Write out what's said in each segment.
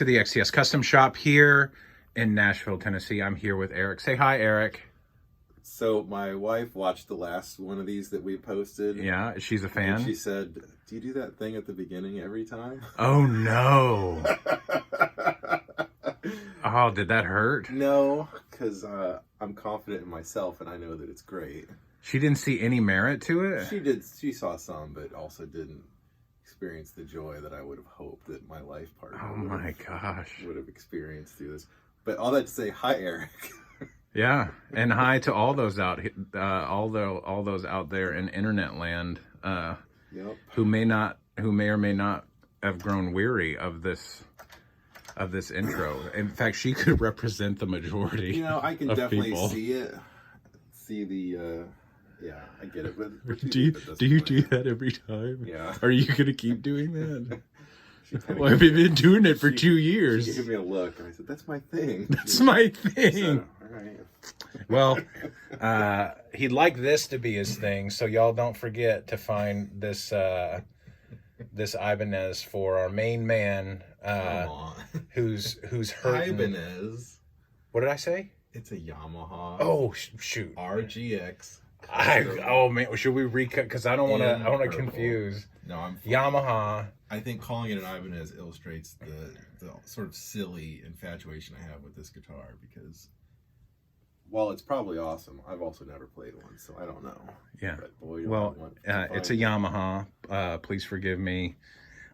To the XTS Custom Shop here in Nashville, Tennessee. I'm here with Eric. Say hi, Eric. So my wife watched the last one of these that we posted. Yeah, she's a fan. And she said, "Do you do that thing at the beginning every time?" Oh, no. Oh, did that hurt? No, because I'm confident in myself and I know that it's great. She didn't see any merit to it? She did. She saw some, but also didn't experience the joy that I would have hoped that my life partner would have experienced through this. But all that to say, hi, Eric. Yeah, and hi to all those out all those out there in internet land who may or may not have grown weary of this intro. In fact, she could represent the majority. You know, I can definitely people. see it. See the yeah, I get it. But do you do that every time? Yeah. Are you gonna keep doing that? Well, I've been doing it for 2 years. She gave me a look, and I said, "That's my thing." That's my thing. So, all right. Well, he'd like this to be his thing, so y'all don't forget to find this this Ibanez for our main man, who's hurting. Ibanez. What did I say? It's a Yamaha. Oh shoot. RGX. Oh man, should we recut? Because I don't want to. I want to confuse. No, I'm fine. Yamaha. I think calling it an Ibanez illustrates the sort of silly infatuation I have with this guitar, because while it's probably awesome, I've also never played one, so I don't know. Yeah. But boy, it's a Yamaha. Please forgive me,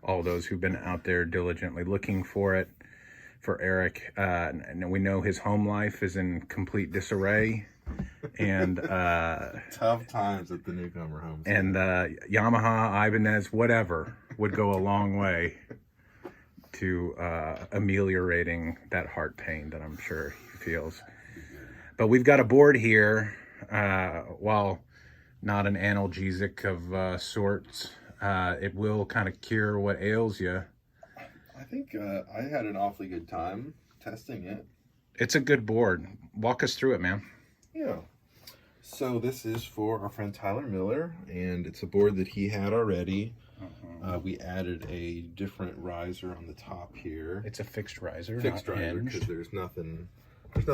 all those who've been out there diligently looking for it, for Eric. And we know his home life is in complete disarray. And tough times at the newcomer home. And Yamaha, Ibanez, whatever would go a long way to ameliorating that heart pain that I'm sure he feels. But we've got a board here, while not an analgesic of sorts, it will kind of cure what ails you. I think I had an awfully good time testing it. It's a good board. Walk us through it, man. Yeah. So this is for our friend Tyler Miller, and it's a board that he had already. We added a different riser on the top here. It's a fixed riser, fixed riser, because there's nothing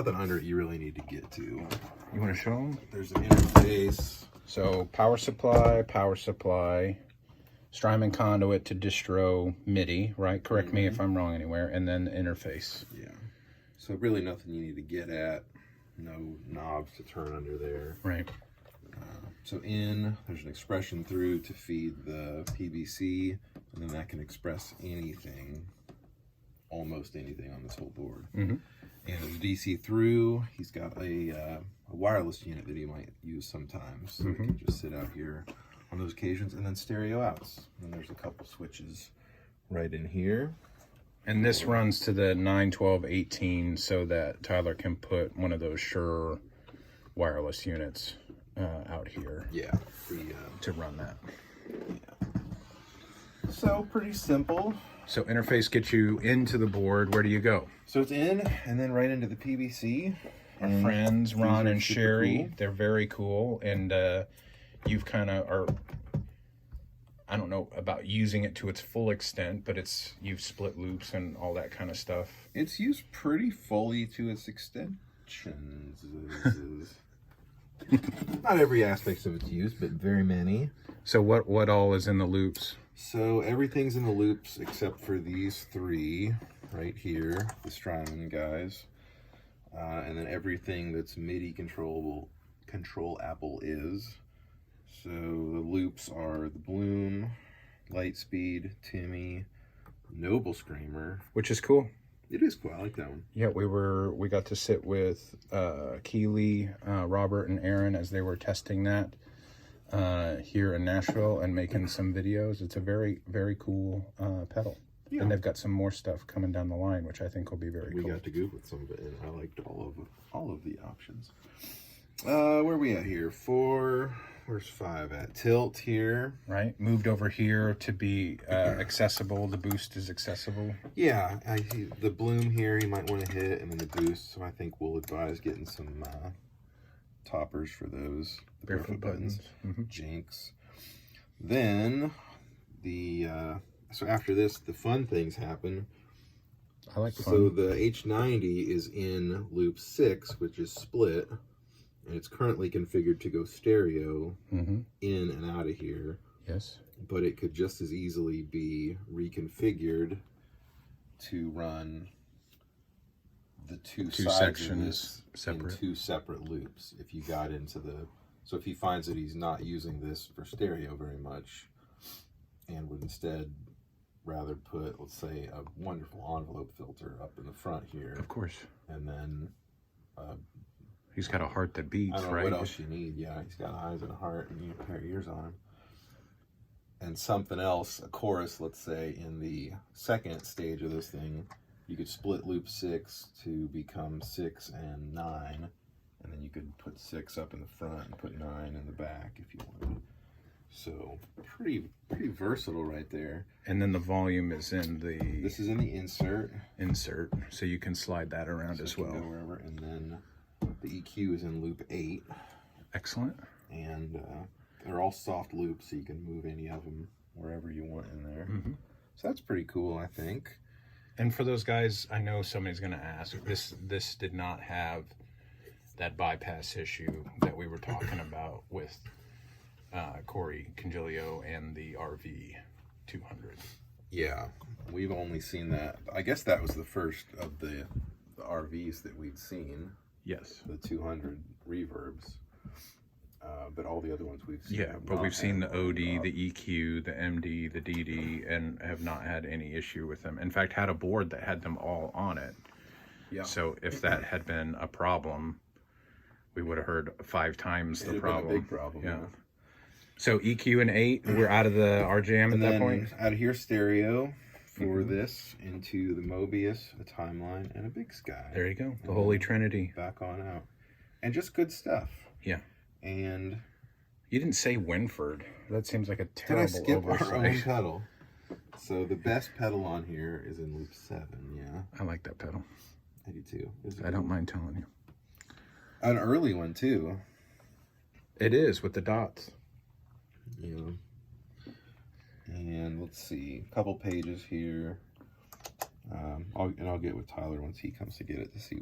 under it you really need to get to. You want to show them? There's an interface. So power supply, Strymon conduit to distro MIDI, right? Correct me if I'm wrong anywhere, and then the interface. Yeah. So really nothing you need to get at. No knobs to turn under there. Right. So there's an expression through to feed the PBC, and then that can express anything, almost anything on this whole board. Mm-hmm. And there's DC through. He's got a wireless unit that he might use sometimes, so he can just sit out here on those occasions, and then stereo outs. And there's a couple switches right in here. And this runs to the 91218 so that Tyler can put one of those Shure wireless units out here. Yeah, to run that. Yeah. So pretty simple. So interface gets you into the board. Where do you go? So it's in, and then right into the PBC. Our friends Ron and Sherry, cool. They're very cool, and you've kind of are. I don't know about using it to its full extent, but you've split loops and all that kind of stuff. It's used pretty fully to its extensions. Not every aspect of it's used, but very many. So what all is in the loops? So everything's in the loops except for these three right here, the Strymon guys. And then everything that's MIDI controllable, is. So the loops are the Bloom, Lightspeed, Timmy, Noble Screamer. Which is cool. It is cool. I like that one. Yeah, we got to sit with Keely, Robert, and Aaron as they were testing that here in Nashville and making some videos. It's a very, very cool pedal. Yeah. And they've got some more stuff coming down the line, which I think will be very cool. We got to goof with some of it, and I liked all of the options. Where are we at here? 4. Where's 5 at? Tilt here. Right. Moved over here to be accessible. The boost is accessible. Yeah. The Bloom here you might want to hit, and then the boost. So I think we'll advise getting some toppers for those. The barefoot buttons. Jinx. Then so after this, the fun things happen. I like fun. So the H90 is in loop 6, which is split, and it's currently configured to go stereo in and out of here. Yes. But it could just as easily be reconfigured to run the two sides sections separate in 2 separate loops. If you got into so if he finds that he's not using this for stereo very much, and would instead rather put, let's say, a wonderful envelope filter up in the front here. Of course. And then he's got a heart that beats, I don't know right? what else you need. Yeah, he's got eyes and a heart, and you need a pair of ears on him. And something else, a chorus, let's say, in the second stage of this thing, you could split loop 6 to become 6 and 9, and then you could put 6 up in the front and put 9 in the back if you wanted. So pretty versatile right there. And then the volume is in the... This is in the insert. Insert, so you can slide that around as well. Go wherever, and then the EQ is in loop 8. Excellent. And they're all soft loops, so you can move any of them wherever you want in there. So that's pretty cool, I think. And for those guys, I know somebody's going to ask, this did not have that bypass issue that we were talking about with Corey Congilio and the RV 200. Yeah, we've only seen that. I guess that was the first of the RVs that we'd seen. Yes. The 200 reverbs. But all the other ones we've seen. Yeah, but we've seen the OD, the EQ, the MD, the DD, and have not had any issue with them. In fact, had a board that had them all on it. Yeah. So if that had been a problem, we would have heard 5 times the problem. Been a big problem. Yeah. So EQ and 8, we're out of the RJM at that point? Out of here, stereo for this into the Mobius, a timeline, and a Big Sky. There you go. The Holy Trinity. Back on out. And just good stuff. Yeah. And you didn't say Winford. That seems like a terrible oversight. Did I skip our own pedal? So the best pedal on here is in loop 7, yeah. I like that pedal. I do too. I don't mind telling you. An early one too. It is, with the dots. Yeah. And let's see, a couple pages here. I'll get with Tyler once he comes to get it to see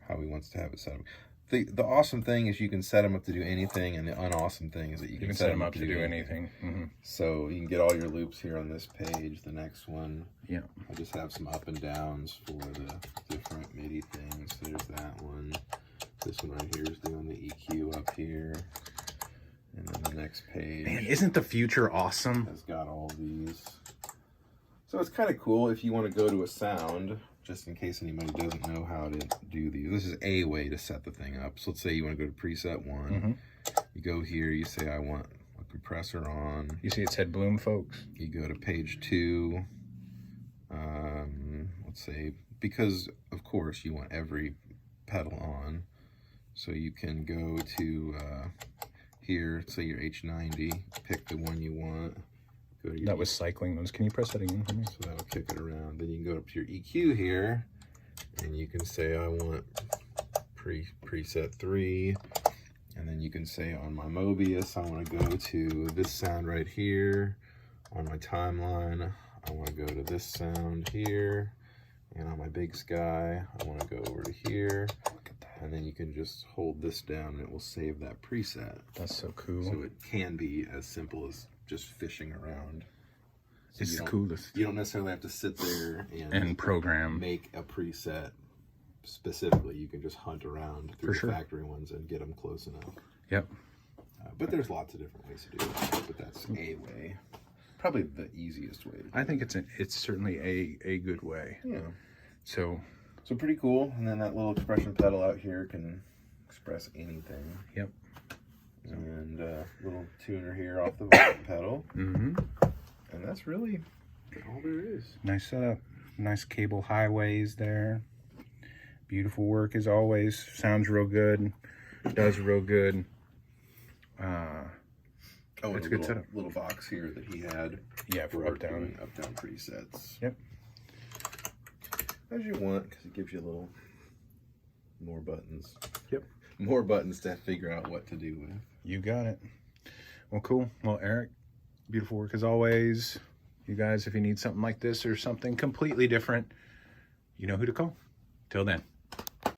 how he wants to have it set up. The awesome thing is you can set them up to do anything, and the unawesome thing is that you can set them up to do anything. So you can get all your loops here on this page. The next one, yeah, I just have some up and downs for the different MIDI things. There's that one. This one right here is doing the EQ up here. And then the next page. Man, isn't the future awesome? Has got all these. So it's kind of cool if you want to go to a sound, just in case anybody doesn't know how to do these. This is a way to set the thing up. So let's say you want to go to preset 1. You go here, you say, I want a compressor on. You see it said Bloom, folks. You go to page 2. Let's say, because of course you want every pedal on. So you can go to here, say your H90, pick the one you want. Go to your that was cycling those. Can you press that again for me? So that'll kick it around. Then you can go up to your EQ here, and you can say I want preset 3, and then you can say on my Mobius I want to go to this sound right here. On my timeline I want to go to this sound here, and on my Big Sky I want to go over to here. And then you can just hold this down and it will save that preset. That's so cool. So it can be as simple as just fishing around. So it's the coolest. You don't necessarily have to sit there and program. Make a preset specifically. You can just hunt around through the factory ones and get them close enough. Yep. But there's lots of different ways to do it. But that's a way. Probably the easiest way to do it. I think it's certainly a good way. Yeah. So pretty cool. And then that little expression pedal out here can express anything. Yep. And little tuner here off the volume pedal. And that's really all there is. Nice setup. Nice cable highways there. Beautiful work as always. Sounds real good. Does real good. It's a good setup. Little box here that he had. Yeah, for up down presets. Yep. As you want, because it gives you a little more buttons. Yep. More buttons to figure out what to do with. You got it. Well, cool. Well, Eric, beautiful work as always. You guys, if you need something like this or something completely different, you know who to call. Till then.